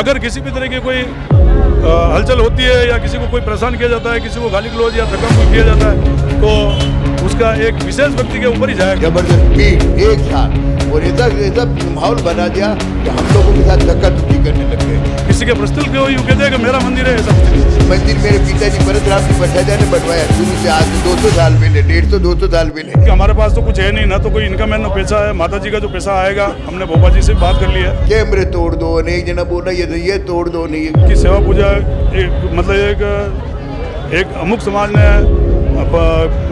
अगर किसी भी तरह की कोई हलचल होती है या किसी को कोई परेशान किया जाता है, किसी को गाली गलौज या धक्का किया जाता है, तो उसका एक विशेष व्यक्ति के ऊपर ही जाएगा। जबरदस्ती एक साथ और ऐसा माहौल बना दिया कि हम लोगों के साथ धक्का धुक्की करने लग गए। किसी के प्रश्न को यूँ कहते हैं कि मेरा मंदिर है, ऐसा मंदिर मेरे पिताजी परशुराम जी भट्टाचार्य ने बनवाया शुरू से, आज से 200 साल पहले, 150-200 साल पहले। हमारे पास तो कुछ है नहीं, ना तो कोई इनकम है ना पैसा है। माता जी का जो पैसा आएगा, हमने भोपा जी से बात कर लिया है। कैमरे तोड़ दो, एक जना बोला ये तोड़ दो, नहीं की सेवा पूजा एक अमुक समाज ने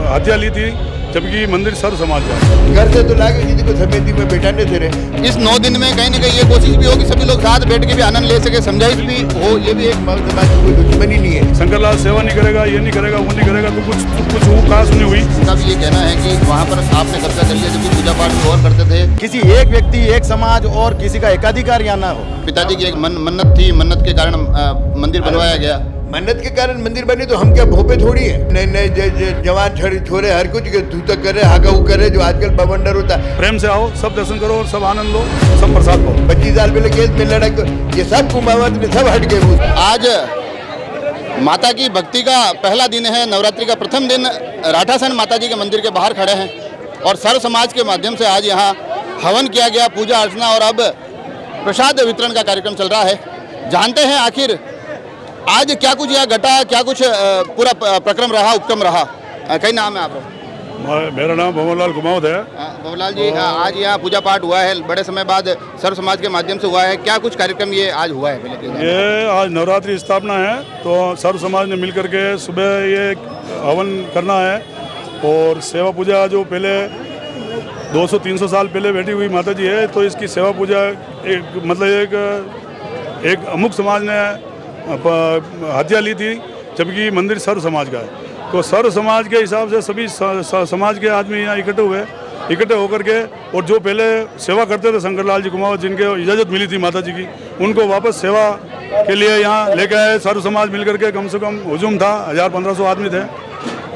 हत्या ली थी, जबकि मंदिर सर्व समाज का। घर से तो लागे किसी को समिति में बैठाने से रहे। इस 9 दिन में कहीं ना कहीं ये कोशिश भी हो कि सभी लोग साथ बैठ के भी आनंद ले सके, समझाइश भी हो, ये भी एक समाज की कोई दुश्मनी नहीं है। शंकरलाल सेवा नहीं करेगा, ये नहीं करेगा, वो नहीं करेगा, तो कुछ वो खास नहीं हुई। उनका भी ये कहना है कि वहाँ पर आपने कब्जा कर लिया, जबकि पूजा पाठ भी और करते थे। किसी एक व्यक्ति, एक समाज और किसी का एकाधिकार यहाँ ना हो। पिताजी की एक मन्नत थी, मन्नत के कारण मंदिर बनवाया गया। मन्नत के कारण मंदिर बने तो हम क्या भोपे थोड़ी है। नए नए जवान छोरे हर कुछ धूतक कर रहे, हागा करे, जो आजकल बवंडर होता है। प्रेम से आओ, सब दर्शन करो और सब आनंद लो, सब प्रसाद पाओ। 25 साल पहले केस में लड़ा, ये सब कुमावत में सब हट गए। आज माता की भक्ति का पहला दिन है, नवरात्रि का प्रथम दिन। राठासन माता जी के मंदिर के बाहर खड़े हैं और सर्व समाज के माध्यम से आज यहाँ हवन किया गया, पूजा अर्चना और अब प्रसाद वितरण का कार्यक्रम चल रहा है। जानते हैं आखिर आज क्या कुछ यहाँ घटा, क्या कुछ पूरा प्रक्रम रहा, उपक्रम रहा। कई नाम है आपका? मेरा नाम भवनलाल कुमावत है। भवनलाल जी, आज यहाँ पूजा पाठ हुआ है, बड़े समय बाद सर्व समाज के माध्यम से हुआ है। क्या कुछ कार्यक्रम ये आज हुआ है? ये आज नवरात्रि स्थापना है, तो सर्व समाज ने मिलकर के सुबह ये हवन करना है। और सेवा पूजा जो पहले 200-300 साल पहले बैठी हुई माता जी है, तो इसकी सेवा पूजा एक अमुक समाज ने हत्या ली थी, जबकि मंदिर सर्व समाज का है। तो सर्व समाज के हिसाब से सभी समाज के आदमी यहाँ इकट्ठे होकर के, और जो पहले सेवा करते थे शंकरलाल जी कुमावत, जिनके इजाज़त मिली थी माता जी की, उनको वापस सेवा के लिए यहाँ लेके आए। सर्व समाज मिलकर के, कम से कम हुजूम था, 1000-1500 आदमी थे,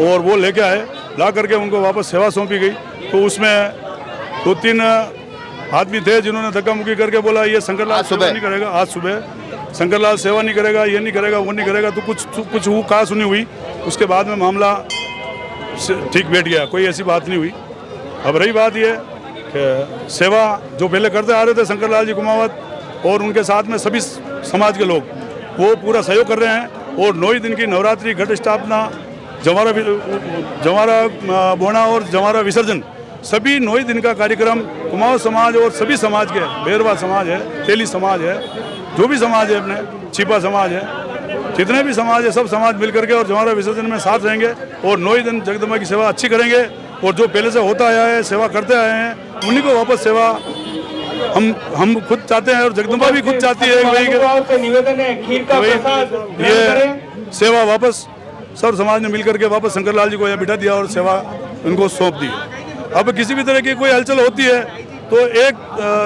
और वो लेके आए, ला करके उनको वापस सेवा सौंपी गई। तो उसमें 2-3 आदमी थे जिन्होंने धक्का मुक्की करके बोला ये शंकरलाल सेवा नहीं करेगा। आज सुबह शंकरलाल सेवा नहीं करेगा, ये नहीं करेगा, वो नहीं करेगा, तो कुछ वो कहा सुनी हुई। उसके बाद में मामला ठीक बैठ गया, कोई ऐसी बात नहीं हुई। अब रही बात ये कि सेवा जो पहले करते आ रहे थे शंकरलाल जी कुमावत और उनके साथ में सभी समाज के लोग, वो पूरा सहयोग कर रहे हैं। और 9 दिन की नवरात्रि, घट स्थापना, जवारा बोना और जवारा विसर्जन, सभी 9 दिन का कार्यक्रम कुमावत समाज और सभी समाज के, बेरवा समाज है, तेली समाज है, जो भी समाज है, अपने छिपा समाज है, जितने भी समाज है, सब समाज मिलकर के और जवारा विसर्जन में साथ रहेंगे और 9 दिन जगदम्बा की सेवा अच्छी करेंगे। और जो पहले से होता आया है, सेवा करते आए हैं, उन्हीं को वापस सेवा हम खुद चाहते हैं और जगदम्बा भी खुद चाहती है। ये सेवा वापस सर्व समाज ने मिलकर के वापस शंकरलाल जी को यहाँ बिठा दिया और सेवा उनको सौंप दी। अब किसी भी तरह की कोई हलचल होती है तो एक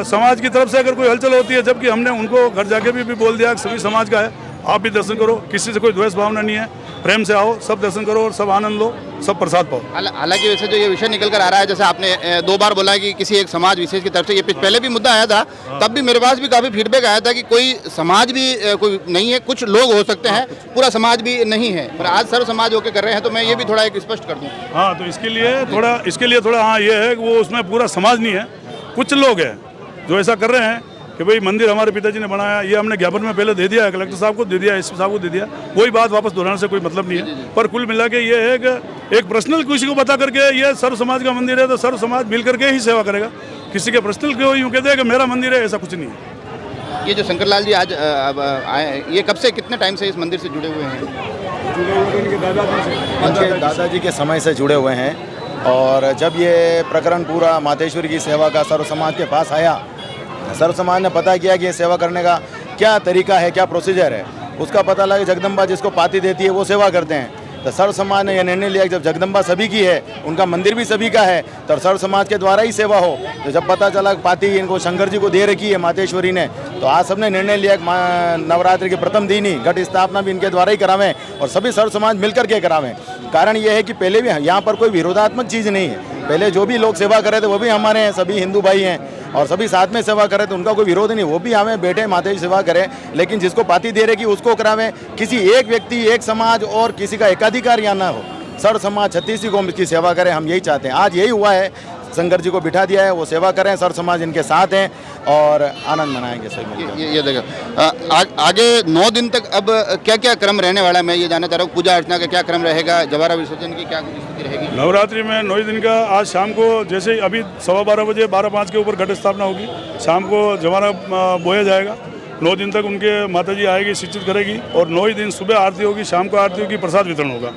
समाज की तरफ से अगर कोई हलचल होती है, जबकि हमने उनको घर जाके भी बोल दिया सभी समाज का है, आप भी दर्शन करो, किसी से कोई द्वेष भावना नहीं है, प्रेम से आओ, सब दर्शन करो और सब आनंद लो, सब प्रसाद पाओ। हालांकि वैसे जो ये विषय निकल कर आ रहा है, जैसे आपने 2 बार बोला कि किसी एक समाज विशेष की तरफ से, ये पहले भी मुद्दा आया था, तब भी मेरे पास भी काफ़ी फीडबैक आया था कि कोई समाज भी कोई नहीं है, कुछ लोग हो सकते हैं, पूरा समाज भी नहीं है। पर आज सर्व समाज होकर कर रहे हैं, तो मैं ये भी थोड़ा एक स्पष्ट कर दूँ। हाँ, तो इसके लिए थोड़ा हाँ ये है कि वो उसमें पूरा समाज नहीं है, कुछ लोग हैं जो ऐसा कर रहे हैं कि भाई मंदिर हमारे पिताजी ने बनाया, ये हमने ज्ञापन में पहले दे दिया है, कलेक्टर साहब को दे दिया, एसपी साहब को दे दिया, वही बात वापस दोहराने से कोई मतलब नहीं है। पर कुल मिला के ये है कि एक पर्सनल किसी को बता करके ये सर्व समाज का मंदिर है, तो सर्व समाज मिल करके ही सेवा करेगा। किसी के पर्सनल को यूँ कहते हैं कि मेरा मंदिर है, ऐसा कुछ नहीं है। ये जो शंकरलाल जी आज आए, ये कब से, कितने टाइम से इस मंदिर से जुड़े हुए हैं? दादाजी के समय से जुड़े हुए हैं। और जब ये प्रकरण पूरा मातेश्वरी की सेवा का सर्व समाज के पास आया, सर्व समाज ने पता किया कि ये सेवा करने का क्या तरीका है, क्या प्रोसीजर है, उसका पता लगा जगदम्बा जिसको पाती देती है वो सेवा करते हैं। तो सर्व समाज ने यह निर्णय लिया कि जब जगदम्बा सभी की है, उनका मंदिर भी सभी का है, तो सर्व समाज के द्वारा ही सेवा हो। तो जब पता चला पाती इनको शंकर जी को दे रखी है मातेश्वरी ने, तो आज सबने निर्णय लिया कि नवरात्रि के प्रथम दिन ही घट स्थापना भी इनके द्वारा ही करावें और सभी सर्व समाज मिलकर के करावें। कारण यह है कि पहले भी यहाँ पर कोई विरोधात्मक चीज़ नहीं है, पहले जो भी लोग सेवा कर रहे थे वो भी हमारे हैं, सभी हिंदू भाई हैं और सभी साथ में सेवा करें तो उनका कोई विरोध नहीं, वो भी हमें बैठे माता जी सेवा करें, लेकिन जिसको पाती दे रहे कि उसको करावें। किसी एक व्यक्ति, एक समाज और किसी का एकाधिकार यहाँ ना हो, सर्व समाज 36 कौम की सेवा करें, हम यही चाहते हैं। आज यही हुआ है, शंकर जी को बिठा दिया है, वो सेवा करें, सर्व समाज इनके साथ हैं और आनंद मनाएंगे सभी मिलकर। ये देखो आगे 9 दिन तक अब क्या क्या क्रम रहने वाला है, मैं ये जानना चाह रहा हूँ। पूजा अर्चना का क्या क्रम रहेगा, जवारा विसर्जन की क्या स्थिति रहेगी? नवरात्रि में 9 दिन का आज शाम को जैसे अभी 12:15 बजे 12:05 के ऊपर घट स्थापना होगी, शाम को जवारा बोया जाएगा। 9 दिन तक उनके माता जी आएगी, शिक्षित करेगी और 9 ही दिन सुबह आरती होगी, शाम को आरती होगी, प्रसाद वितरण होगा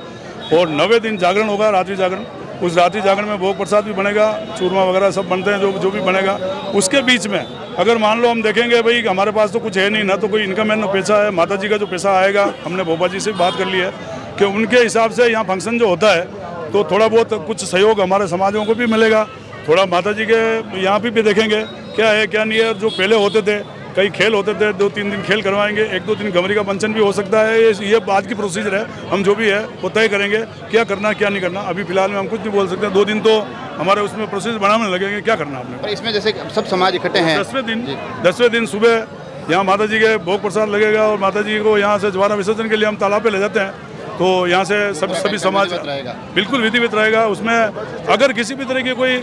और 9वें दिन जागरण होगा, रात्रि जागरण। उस रात्रि जागरण में भोग प्रसाद भी बनेगा, चूरमा वगैरह सब बनते हैं, जो भी बनेगा। उसके बीच में अगर मान लो हम देखेंगे भाई हमारे पास तो कुछ है नहीं, ना तो कोई इनकम है ना पैसा है, माता जी का जो पैसा आएगा हमने भोपा जी से भी बात कर ली है कि उनके हिसाब से यहाँ फंक्शन जो होता है तो थोड़ा बहुत कुछ सहयोग हमारे समाजों को भी मिलेगा। थोड़ा माता जी के यहाँ भी देखेंगे क्या है क्या नहीं है। जो पहले होते थे कई खेल होते थे, 2-3 दिन खेल करवाएंगे, 1-2 दिन गमरी का मंचन भी हो सकता है। ये बात की प्रोसीजर है, हम जो भी है वो तय करेंगे क्या करना क्या नहीं करना। अभी फिलहाल में हम कुछ नहीं बोल सकते, 2 दिन तो हमारे उसमें प्रोसीजर बनाने लगेंगे क्या करना आपने। पर इसमें जैसे सब समाज इकट्ठे हैं, 10वें दिन सुबह यहाँ माता जी के भोग प्रसाद लगेगा और माता जी को यहाँ से जवारा विसर्जन के लिए हम तालाब पे ले जाते हैं, तो यहाँ से सभी समाज बिल्कुल विधिवत रहेगा। उसमें अगर किसी भी तरह की कोई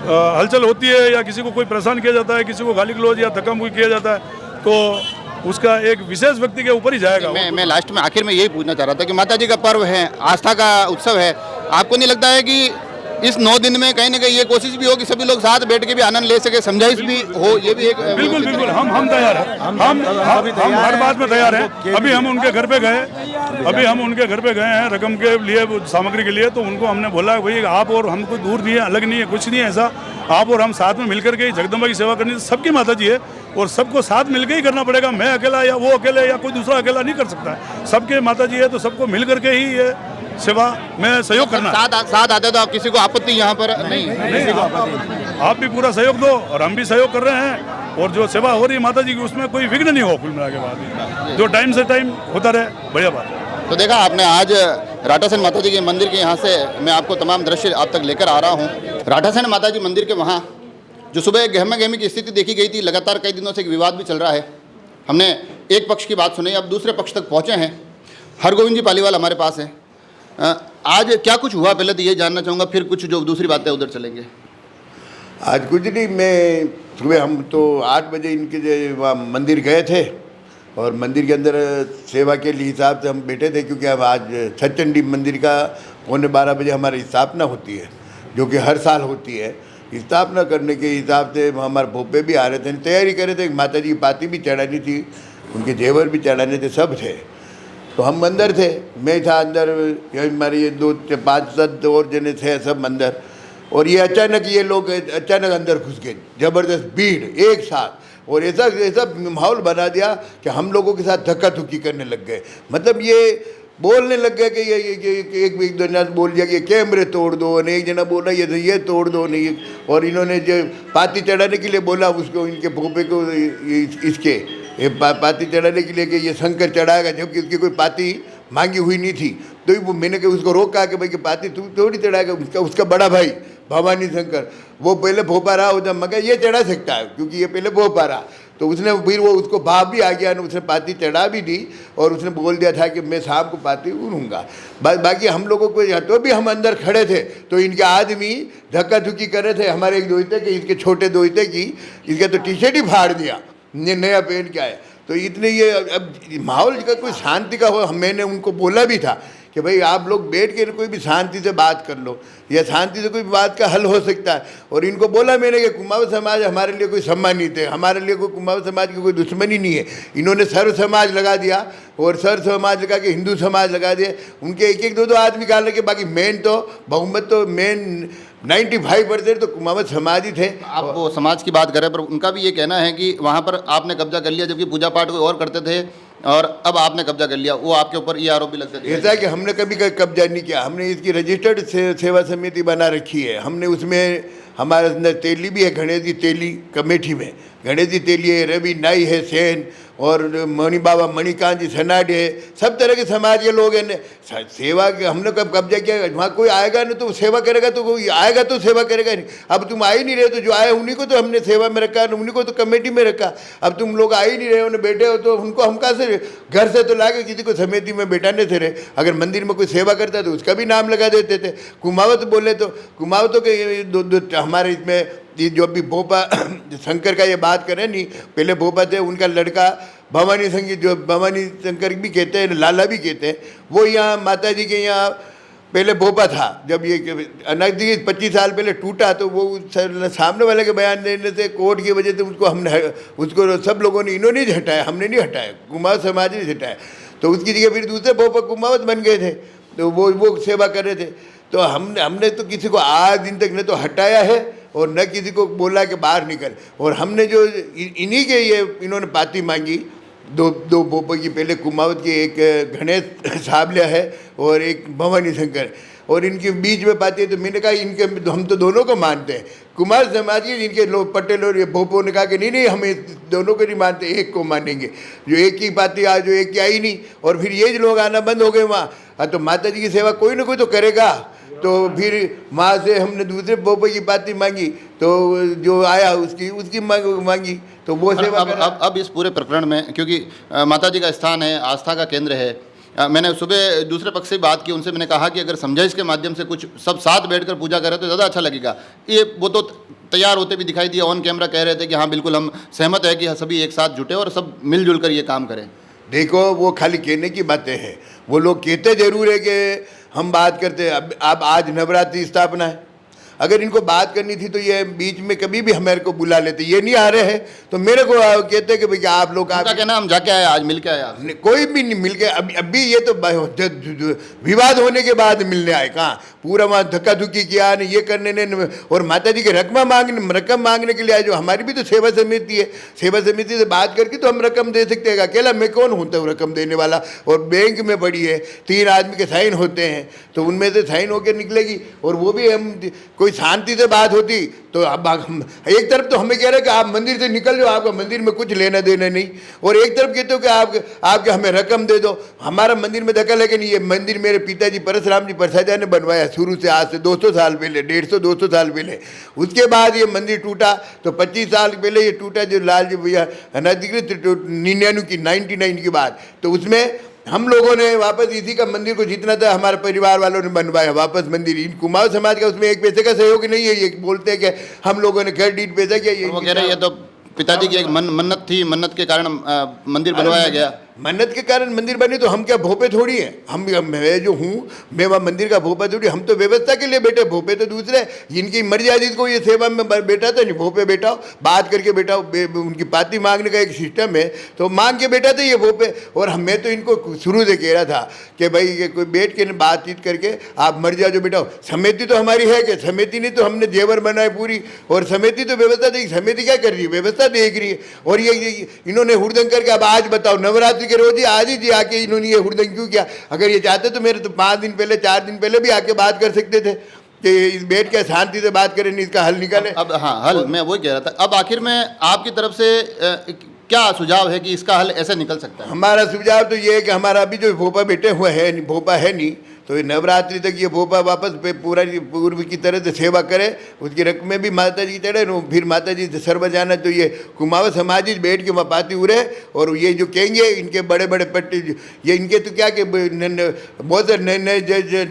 हलचल होती है या किसी को कोई परेशान किया जाता है, किसी को गाली गलौज या धक्का मुक्की किया जाता है, तो उसका एक विशेष व्यक्ति के ऊपर ही जाएगा। मैं लास्ट में आखिर में यही पूछना चाह रहा था कि माता जी का पर्व है, आस्था का उत्सव है, आपको नहीं लगता है कि इस 9 दिन में कहीं ना कहीं ये कोशिश भी हो कि सभी लोग साथ बैठ के भी आनंद ले सके, समझाइश भी हो, ये भी एक बिल्कुल हम तैयार हैं, हम हर बात में तैयार हैं। अभी हम उनके घर पे गए हैं रकम के लिए, सामग्री के लिए, तो उनको हमने बोला भाई आप और हम कोई दूर नहीं है, अलग नहीं है, कुछ नहीं है ऐसा, आप और हम साथ में मिलकर के जगदम्बा की सेवा करनी, सबकी माता जी है और सबको साथ मिलकर ही करना पड़ेगा। मैं अकेला या वो अकेले या कोई दूसरा अकेला नहीं कर सकता है, सबके माता जी है तो सबको मिल करके ही ये सेवा में सहयोग करना। साथ आते तो आप किसी को आपत्ति यहाँ पर नहीं, आप भी पूरा सहयोग दो और हम भी सहयोग कर रहे हैं और जो सेवा हो रही है माता जी की उसमें कोई विघ्न नहीं हो, कुल मिला के बाद जो टाइम से टाइम होता रहे, बढ़िया बात है। तो देखा आपने, आज राठासन माता जी के मंदिर के यहाँ से मैं आपको तमाम दृश्य आप तक लेकर आ रहा हूँ। राठासन माता जी मंदिर के वहाँ जो सुबह गहमा गहमी की स्थिति देखी गई थी, लगातार कई दिनों से एक विवाद भी चल रहा है। हमने एक पक्ष की बात सुनी, अब दूसरे पक्ष तक पहुँचे हैं। हरगोविंद जी पालीवाल हमारे पास हैं। आज क्या कुछ हुआ पहले तो ये जानना चाहूँगा, फिर कुछ जो दूसरी बातें उधर चलेंगे। आज कुछ नहीं, मैं सुबह हम तो 8 बजे इनके वहाँ मंदिर गए थे और मंदिर के अंदर सेवा के लिए हिसाब से हम बैठे थे, क्योंकि अब आज सचचंडी मंदिर का 11:15 बजे हमारी स्थापना होती है, जो कि हर साल होती है। स्थापना करने के हिसाब से हमारे भोपे भी आ रहे थे, तैयारी कर रहे थे, माता जी की पाती भी चढ़ानी थी, उनके जेवर भी चढ़ाने थे, सब थे। तो हम अंदर थे, मैं था अंदर, हमारे ये 2-5 और जने थे सब अंदर, और ये अचानक ये लोग अचानक अंदर घुस गए, ज़बरदस्त भीड़ एक साथ, और ऐसा माहौल बना दिया कि हम लोगों के साथ धक्का धुक्की करने लग गए। मतलब ये बोलने लग गए कि ये एक जना बोल दिया कि कैमरे तोड़ दो, और एक जना बोला ये तोड़ दो नहीं, और इन्होंने जो पाती चढ़ाने के लिए बोला उसको, इनके भोपे को इसके ये पाती चढ़ाने के लिए कि ये शंकर चढ़ाएगा, जबकि उसकी कोई पाती मांगी हुई नहीं थी। तो वो मैंने कि उसको रोका कि भाई कि पाती तू थोड़ी चढ़ाएगा। उसका बड़ा भाई भवानी शंकर वो पहले भोपा रहा होता, मगर ये चढ़ा सकता है क्योंकि ये पहले भोपा रहा। तो उसने फिर वो उसको भाव भी आ गया, उसने पाती चढ़ा भी दी और उसने बोल दिया था कि मैं शाम को पाती उड़ूंगा। बाकी हम लोगों को तो भी हम अंदर खड़े थे तो इनके आदमी धक्का धुक्की कर रहे थे। हमारे एक दोस्ते के, इसके छोटे दोस्ते की, इसका तो टी शर्ट ही फाड़ दिया, नया पहन के आए। तो इतने ये अब माहौल का कोई शांति का हो, मैंने उनको बोला भी था कि भाई आप लोग बैठ के कोई भी शांति से बात कर लो, या शांति से कोई बात का हल हो सकता है। और इनको बोला मैंने कि कुमाऊँ समाज हमारे लिए कोई सम्मानित है, हमारे लिए कोई कुमाऊँ समाज की कोई दुश्मनी नहीं है। इन्होंने सर्व समाज लगा दिया और सर्व समाज लगा के हिंदू समाज लगा दिया। उनके एक 2 आदमी निकाल के, बाकी मेन तो बहुमत तो मेन 95% तो कुमाऊँ समाज ही थे। आप वो समाज की बात करें, पर उनका भी ये कहना है कि वहाँ पर आपने कब्जा कर लिया, जबकि पूजा पाठ कोई और करते थे और अब आपने कब्जा कर लिया। वो आपके ऊपर ये आरोप भी लगता है। ऐसा है कि हमने कभी कब्जा नहीं किया, हमने इसकी रजिस्टर्ड सेवा समिति बना रखी है। हमने उसमें हमारे अंदर तेली भी है, गणेश जी तेली कमेटी में, गणेश जी तेलिए, रवि नाई है सेन, और मणि बाबा मणिकांत जी सनाडे, सब तरह के समाज के लोग हैं। सेवा के हमने कब कब्जा किया, वहाँ कोई आएगा ना तो सेवा करेगा, तो कोई आएगा तो सेवा करेगा नहीं। अब तुम आ ही नहीं रहे, तो जो आए उन्हीं को तो हमने सेवा में रखा, उन्हीं को तो कमेटी में रखा। अब तुम लोग आ ही नहीं रहे, उन्हें बैठे हो, तो उनको हम कहाँ से घर से तो लाके किसी को समिति में बैठाने से रहे। अगर मंदिर में कोई सेवा करता तो उसका भी नाम लगा देते थे। कुमावत बोले तो कुमावतों के हमारे इसमें ये जो भी भोपा शंकर का ये बात करें नहीं, पहले भोपा थे, उनका लड़का भवानी संगीत, जो भवानी शंकर भी कहते हैं, लाला भी कहते हैं, वो यहाँ माता जी के यहाँ पहले भोपा था। जब ये अनधिकृत 25 साल पहले टूटा, तो वो सामने वाले के बयान देने से, कोर्ट की वजह से उसको सब लोगों ने, इन्होंने ही हटाया, हमने नहीं हटाया, कुमावत समाज ने हटाया। तो उसकी जगह फिर दूसरे भोपा कुमावत बन गए थे, तो वो सेवा कर रहे थे। तो हमने तो किसी को आज दिन तक न तो हटाया है और न किसी को बोला कि बाहर निकल। और हमने जो इन्हीं के ये इन्होंने पाती मांगी, दो भोपा की, पहले कुमावत की एक गणेश साबलिया है और एक भवानी शंकर, और इनके बीच में पाती है। तो मैंने कहा इनके हम तो दोनों को मानते हैं, कुमार समाज के इनके लोग पटेल और ये भोपों ने कहा कि नहीं हम दोनों को नहीं मानते, एक को मानेंगे। जो एक ही पाती आज, जो एक की आई नहीं, और फिर ये लोग आना बंद हो गए वहाँ। तो माता जी की सेवा कोई ना कोई तो करेगा। तो फिर माँ से हमने दूसरे भोपे की पाती मांगी, तो जो आया उसकी मांगी, तो वो सेवा अब इस पूरे प्रकरण में, क्योंकि माता जी का स्थान है, आस्था का केंद्र है, मैंने सुबह दूसरे पक्ष से बात की, उनसे मैंने कहा कि अगर समझाइश के माध्यम से कुछ सब साथ बैठकर पूजा करें तो ज़्यादा अच्छा लगेगा। वो तो तैयार होते भी दिखाई दिए, ऑन कैमरा कह रहे थे कि हाँ बिल्कुल हम सहमत है कि सभी एक साथ जुटे और सब मिलजुल कर ये काम करें। देखो, वो खाली कहने की बातें हैं, वो लोग कहते जरूर है कि हम बात करते हैं। अब आज नवरात्रि स्थापना है, अगर इनको बात करनी थी तो ये बीच में कभी भी हमारे को बुला लेते। ये नहीं आ रहे हैं तो मेरे को कहते हैं कि भैया आप लोग क्या कहना, हम जाके आए, आज मिल के आए। कोई भी नहीं मिल के, अभी ये तो विवाद होने के बाद मिलने आए। कहाँ पूरा वहाँ धक्का धुक्की किया, ये करने ने, और माता जी के रकम मांगने के लिए आए। जो हमारी भी तो सेवा समिति है, सेवा समिति से बात करके तो हम रकम दे सकते हैं। अकेला मैं कौन होता हूँ रकम देने वाला? और बैंक में पड़ी है, 3 आदमी के साइन होते हैं, तो उनमें से साइन होकर निकलेगी। और वो भी हम कोई शांति से बात होती तो अब एक तरफ तो हमें कह रहे हैं कि आप मंदिर से निकल जाओ, आपका मंदिर में कुछ लेना देना नहीं, और एक तरफ कहते हो कि आपके हमें रकम दे दो। हमारा मंदिर में दखल है कि नहीं? ये मंदिर मेरे पिताजी परशुराम जी परसाजा ने बनवाया शुरू से, आज से 200 साल पहले, 150-200 साल पहले। उसके बाद ये मंदिर टूटा, तो 25 साल पहले ये टूटा, जो लाल जी भैया अनधिकृत 99 की बात। तो उसमें हम लोगों ने वापस इसी का मंदिर को जितना था हमारे परिवार वालों ने बनवाया वापस मंदिर। इन कुमाऊं समाज का उसमें एक पैसे का सहयोग नहीं है। ये बोलते हैं कि हम लोगों ने घर डीट पैसा किया, ये वो कह रहे हैं ये तो पिताजी की एक मन्नत थी, मन्नत के कारण मंदिर बनवाया गया। मन्नत के कारण मंदिर बनी, तो हम क्या भोपे थोड़ी हैं? मैं जो हूँ, मैं वहाँ मंदिर का भोपा थोड़ी, हम तो व्यवस्था के लिए बैठे, भोपे तो दूसरे। जिनकी मर्जी आदि को ये सेवा में बैठा था, नहीं भोपे बैठाओ, बात करके बैठाओ, उनकी पाती मांगने का एक सिस्टम है, तो मांग के बैठा था ये भोपे। और मैं तो इनको शुरू से कह रहा था कि भाई ये कोई बैठ के बातचीत करके आप मर जाओ, जो बैठाओ। समिति तो हमारी है कि समिति नहीं, तो हमने जेवर बनाए पूरी, और समिति तो व्यवस्था देगी। समिति क्या कर रही है? व्यवस्था देख रही है। और ये इन्होंने हुड़दंग करके, अब आज बताओ नवरात्रि के रोज ही आज ही जी आके इन्होंने ये हुड़दंग क्यों किया? अगर ये चाहते तो मेरे तो 5 दिन पहले 4 दिन पहले भी आके बात कर सकते थे कि इस बैठ के शांति से बात करें, इसका हल निकालें। अब हाँ, हल मैं वही कह रहा था। अब आखिर में आपकी तरफ से क्या सुझाव है कि इसका हल ऐसे निकल सकता है? हमारा सुझाव तो ये है कि हमारा अभी जो भोपा बैठे हुए हैं, भोपा है नहीं, तो ये नवरात्रि तक ये भोपा वापस पूरा पूर्व की तरह से सेवा करे, उसकी रकमें भी माता जी चढ़े, फिर माता जी से सर्व जाना। तो ये कुमाऊं समाज बैठ के वहाँ पाती उड़े, और ये जो कहेंगे इनके बड़े बड़े पट्टी, ये इनके तो क्या कि बहुत से नए नए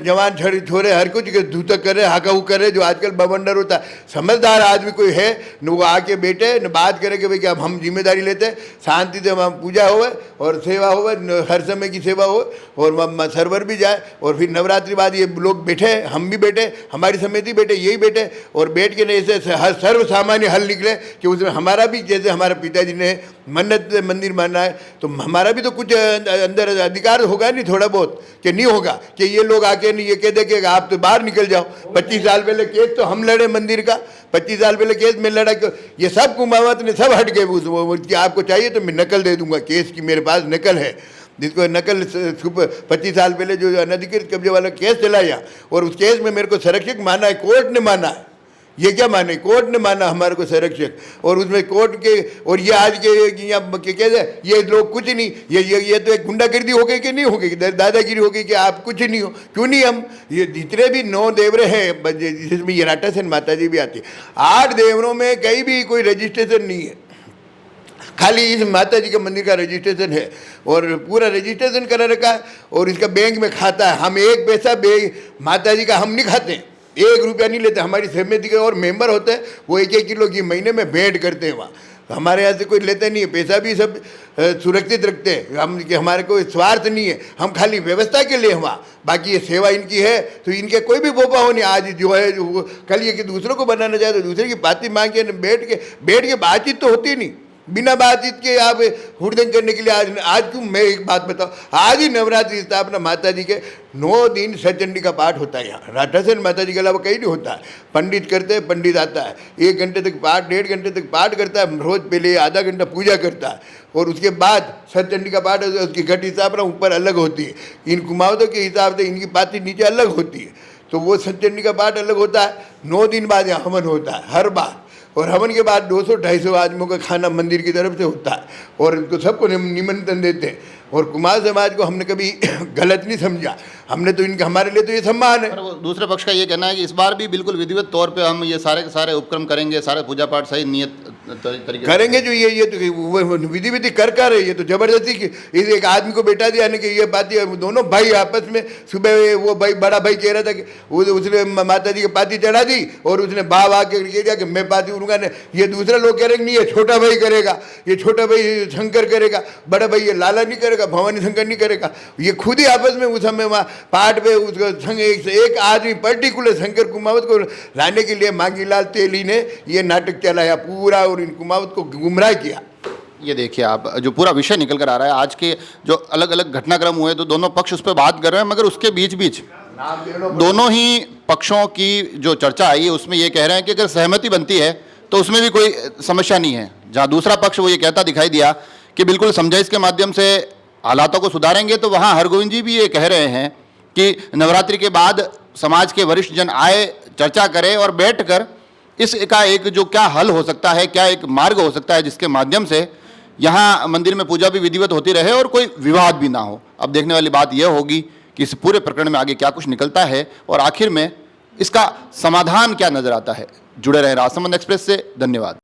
जवान छोरे हर कुछ धूतक कर रहे, हाका कर रहे, जो आजकल बवंडर होता। समझदार आदमी कोई है न, वो आके बैठे न बात करे कि भाई कि अब हम जिम्मेदारी लेते हैं, शांति से वहाँ पूजा हो और सेवा हो, हर समय की सेवा हो, और वहाँ सर्वर भी जाए। और फिर नवरात्रि बाद ये लोग बैठे, हम भी बैठे, हमारी समिति बैठे, यही बैठे, और बैठ के ऐसे हर सर्व सामान्य हल निकले कि उसमें हमारा भी, जैसे हमारे पिताजी ने मन्नत मंदिर माना है, तो हमारा भी तो कुछ अंदर अधिकार होगा नहीं, थोड़ा बहुत, कि नहीं होगा कि ये लोग आके नहीं ये कह दे कि आप तो बाहर निकल जाओ। 25 साल पहले केस तो हम लड़े मंदिर का, 25 साल पहले केस में लड़ा, ये सब कुमावत ने सब हट गए। उसकी आपको चाहिए तो मैं नकल दे दूंगा, केस की मेरे पास नकल है, जिसको नकल 25 साल पहले जो अनधिकृत कब्जे वाला केस चलाया, और उस केस में मेरे को संरक्षक माना है, कोर्ट ने माना है ये क्या माने, कोर्ट ने माना हमारे को संरक्षक, और उसमें कोर्ट के, और ये आज के यहाँ कहते हैं ये लोग कुछ नहीं, ये तो एक गुंडागर्दी हो गई कि नहीं हो गई, दादागिरी हो गई कि आप कुछ नहीं हो, क्यों नहीं हम, ये जितने भी 9 देवरे हैं जिसमें ये राठासन माता जी भी आती है, 8 देवरों में कहीं भी कोई रजिस्ट्रेशन नहीं है, खाली इस माता जी के मंदिर का रजिस्ट्रेशन है, और पूरा रजिस्ट्रेशन करा रखा है, और इसका बैंक में खाता है। हम एक पैसा माता जी का हम नहीं खाते, 1 रुपया नहीं लेते। हमारी समिति के और मेंबर होते हैं, वो 1-1 किलो की महीने में भेंट करते हैं वहाँ, हमारे यहाँ से कोई लेते नहीं है, पैसा भी सब सुरक्षित रखते हैं हम, कि हमारे कोई स्वार्थ नहीं है, हम खाली व्यवस्था के लिए वहाँ, बाकी ये सेवा इनकी है तो इनके कोई भी बोपा हो नहीं। आज जो है जो कल ये कि दूसरों को बनाना चाहे तो दूसरे की पाती मांग के बैठ के बातचीत तो होती नहीं, बिना बातचीत के आप हुड़दंग करने के लिए आज क्यों। मैं एक बात बताऊँ, आज ही नवरात्रि स्थापना माता जी के 9 दिन सचंडी का पाठ होता है यहाँ, राठासन माता जी के अलावा कहीं नहीं होता है। पंडित करते हैं, पंडित आता है 1 घंटे तक पाठ, 1.5 घंटे तक पाठ करता है, रोज़ पहले आधा घंटा पूजा करता है, और उसके बाद सचंडी का पाठ होता है। उसकी घट स्थापना ऊपर अलग होती है, इन कुमावतों के हिसाब से इनकी पाती नीचे अलग होती है, तो वो सचंडी का पाठ अलग होता है। 9 दिन बाद यहाँ हवन होता है हर बार, और हवन के बाद 200-250 आदमियों का खाना मंदिर की तरफ से होता है, और इनको सबको निमंत्रण देते हैं। और कुमार समाज को हमने कभी गलत नहीं समझा, हमने तो इनका, हमारे लिए तो ये सम्मान है। पर वो दूसरे पक्ष का ये कहना है कि इस बार भी बिल्कुल विधिवत तौर पे हम ये सारे के सारे उपक्रम करेंगे, सारे पूजा पाठ सही नियत तरीके करेंगे। जो ये तो वो विधि कर रहे, ये तो जबरदस्ती की, इस एक आदमी को बेटा दिया कि ये पाती, दोनों भाई आपस में, सुबह वो भाई बड़ा भाई कह रहा था कि उसने माता जी की पाती चढ़ा दी, और उसने बाप आके कह दिया कि मैं पाती उड़ूंगा नहीं। ये दूसरा लोग कह रहे नहीं, ये छोटा भाई करेगा, ये छोटा भाई शंकर करेगा, बड़ा भाई ये लाला नहीं करेगा, भवानी शंकर नहीं करेगा। ये खुद ही आपस में उस समय वहाँ पाठ पे उसका संग एक आदमी पर्टिकुलर शंकर कुमावत को लाने के लिए मांगीलाल तेली ने ये नाटक चलाया पूरा, और इन कुमावत को गुमराह किया। ये देखिए आप, जो पूरा विषय निकल कर आ रहा है, आज के जो अलग अलग घटनाक्रम हुए तो दोनों पक्ष उस पर बात कर रहे हैं, मगर उसके बीच बीच दोनों ही पक्षों की जो चर्चा आई है उसमें ये कह रहे हैं कि अगर सहमति बनती है तो उसमें भी कोई समस्या नहीं है। जहाँ दूसरा पक्ष वो ये कहता दिखाई दिया कि बिल्कुल समझाइश के माध्यम से हालातों को सुधारेंगे, तो वहाँ हरगोविंद जी भी ये कह रहे हैं कि नवरात्रि के बाद समाज के वरिष्ठ जन आए, चर्चा करें और बैठकर इसका एक जो क्या हल हो सकता है, क्या एक मार्ग हो सकता है जिसके माध्यम से यहाँ मंदिर में पूजा भी विधिवत होती रहे और कोई विवाद भी ना हो। अब देखने वाली बात यह होगी कि इस पूरे प्रकरण में आगे क्या कुछ निकलता है और आखिर में इसका समाधान क्या नजर आता है। जुड़े रहे राजसमंद एक्सप्रेस से, धन्यवाद।